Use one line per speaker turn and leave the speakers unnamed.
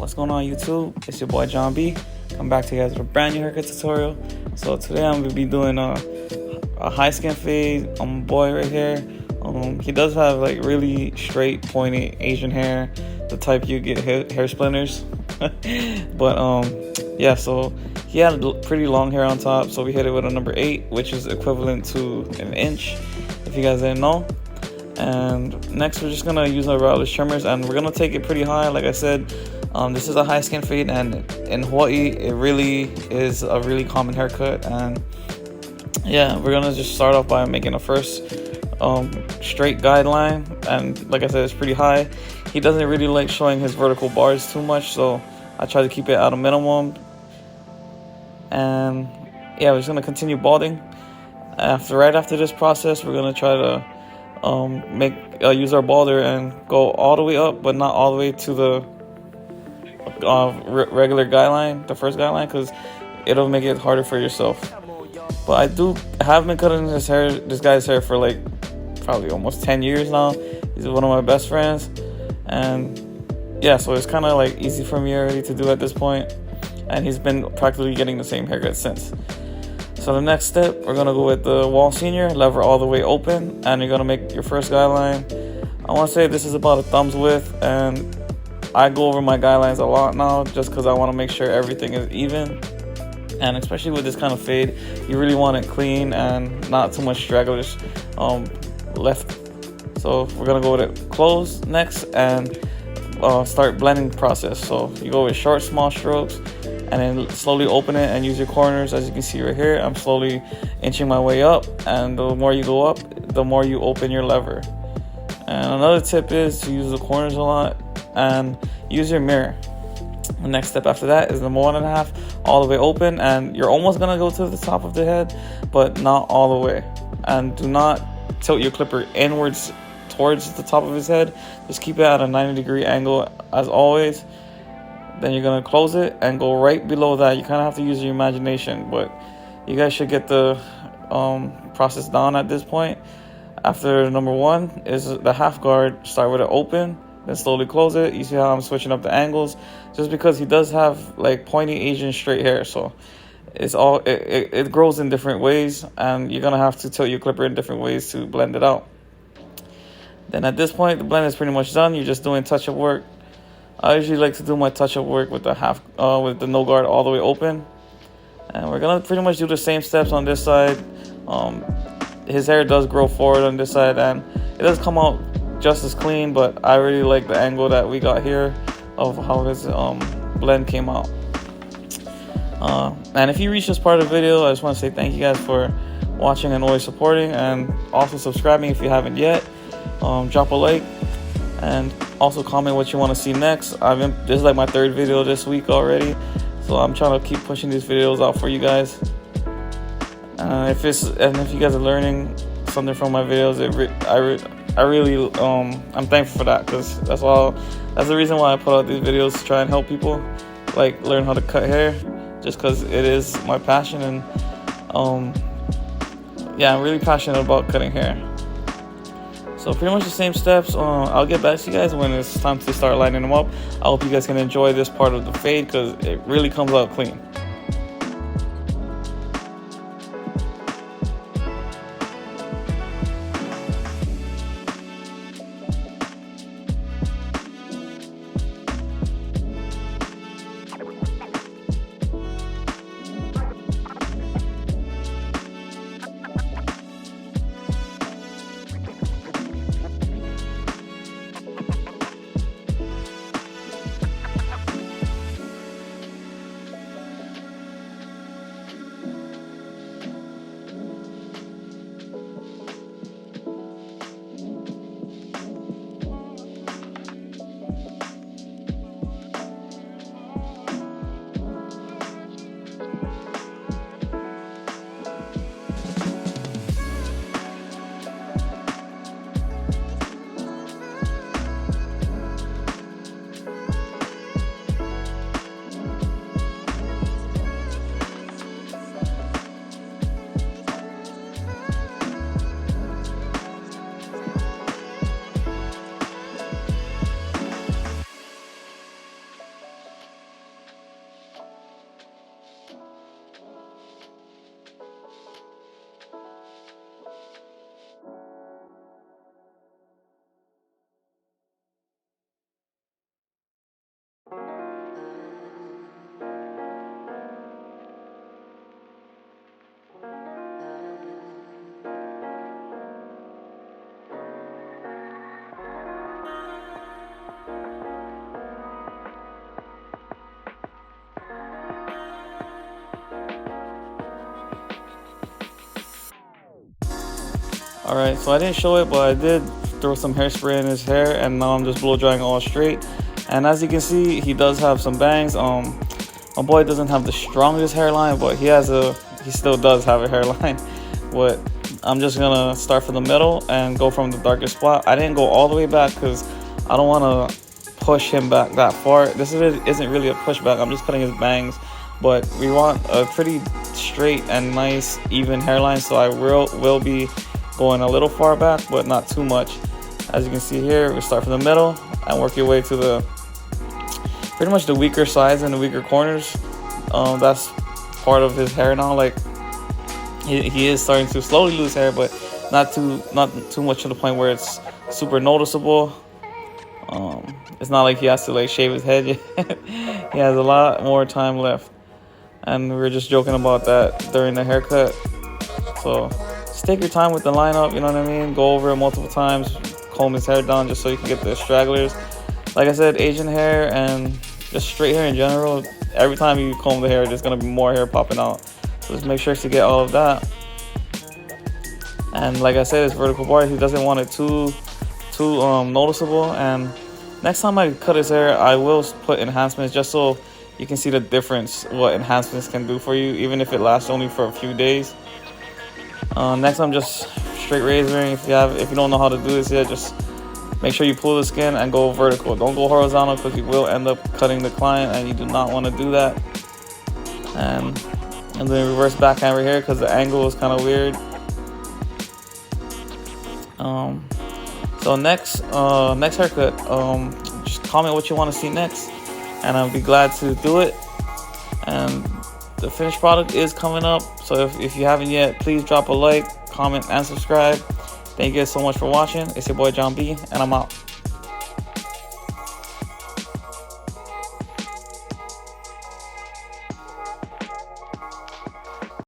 What's going on YouTube? It's your boy John B. Come back to you guys with a brand new haircut tutorial. So today I'm gonna be doing a high skin fade on my boy right here. He does have like really straight, pointy Asian hair, the type you get hair splinters. But yeah, so he had pretty long hair on top, so we hit it with a number 8, which is equivalent to an inch, if you guys didn't know. And next we're just gonna use our routless trimmers, and we're gonna take it pretty high. Like I said, this is a high skin fade, and in Hawaii it really is a really common haircut. And yeah, we're gonna just start off by making a first straight guideline, and like I said, it's pretty high. He doesn't really like showing his vertical bars too much, so I try to keep it at a minimum. And yeah, we're just gonna continue balding. Right after this process, we're gonna try to use our balder and go all the way up, but not all the way to the regular guideline, the first guideline, because it'll make it harder for yourself. But I have been cutting this guy's hair for like probably almost 10 years now. He's one of my best friends, and yeah, so it's kind of like easy for me already to do at this point, and he's been practically getting the same haircut since. So the next step, we're gonna go with the wall senior, lever all the way open, and you're gonna make your first guideline. I want to say this is about a thumb's width, and I go over my guidelines a lot now just because I want to make sure everything is even. And especially with this kind of fade, you really want it clean and not too much stragglers left. So we're gonna go with it close next and start blending process. So you go with short, small strokes, and then slowly open it and use your corners. As you can see right here, I'm slowly inching my way up, and the more you go up, the more you open your lever. And another tip is to use the corners a lot and use your mirror. The next step after that is number 1.5, all the way open, and you're almost gonna go to the top of the head, but not all the way. And do not tilt your clipper inwards towards the top of his head. Just keep it at a 90-degree angle as always. Then you're gonna close it and go right below that. You kind of have to use your imagination, but you guys should get the process down at this point. After number 1 is the half guard. Start with it open, then slowly close it. You see how I'm switching up the angles, just because he does have like pointy Asian straight hair, so it grows in different ways, and you're gonna have to tilt your clipper in different ways to blend it out. Then at this point, the blend is pretty much done. You're just doing touch-up work. I usually like to do my touch-up work with the no guard all the way open, and we're gonna pretty much do the same steps on this side. His hair does grow forward on this side, and it does come out just as clean, but I really like the angle that we got here of how his blend came out. And if you reached this part of the video, I just want to say thank you guys for watching and always supporting, and also subscribing if you haven't yet. Drop a like, and also comment what you want to see next. This is like my 3rd video this week already, so I'm trying to keep pushing these videos out for you guys. If you guys are learning something from my videos, I'm thankful for that, because that's the reason why I put out these videos, to try and help people like learn how to cut hair, just because it is my passion. And yeah, I'm really passionate about cutting hair. So pretty much the same steps. I'll get back to you guys when it's time to start lining them up. I hope you guys can enjoy this part of the fade, because it really comes out clean. Alright, so I didn't show it, but I did throw some hairspray in his hair, and now I'm just blow drying all straight. And as you can see, he does have some bangs. My boy doesn't have the strongest hairline, but he still does have a hairline. But I'm just gonna start from the middle and go from the darkest spot. I didn't go all the way back because I don't want to push him back that far. This isn't really a pushback. I'm just cutting his bangs, but we want a pretty straight and nice even hairline, so I will be going a little far back, but not too much. As you can see here, we start from the middle and work your way to the pretty much the weaker sides and the weaker corners. That's part of his hair now. Like he is starting to slowly lose hair, but not too much to the point where it's super noticeable. It's not like he has to like shave his head yet. He has a lot more time left, and we were just joking about that during the haircut. So just take your time with the lineup, you know what I mean? Go over it multiple times, comb his hair down just so you can get the stragglers. Like I said, Asian hair and just straight hair in general, every time you comb the hair, there's gonna be more hair popping out. So just make sure to get all of that. And like I said, it's vertical bar. He doesn't want it too noticeable. And next time I cut his hair, I will put enhancements just so you can see the difference, what enhancements can do for you, even if it lasts only for a few days. Next, I'm just straight razoring. If you don't know how to do this yet, just make sure you pull the skin and go vertical. Don't go horizontal because you will end up cutting the client, and you do not want to do that. And then reverse backhand right here because the angle is kind of weird. So next haircut, just comment what you want to see next, and I'll be glad to do it. And the finished product is coming up, so if you haven't yet, please drop a like, comment, and subscribe. Thank you guys so much for watching. It's your boy John B, and I'm out.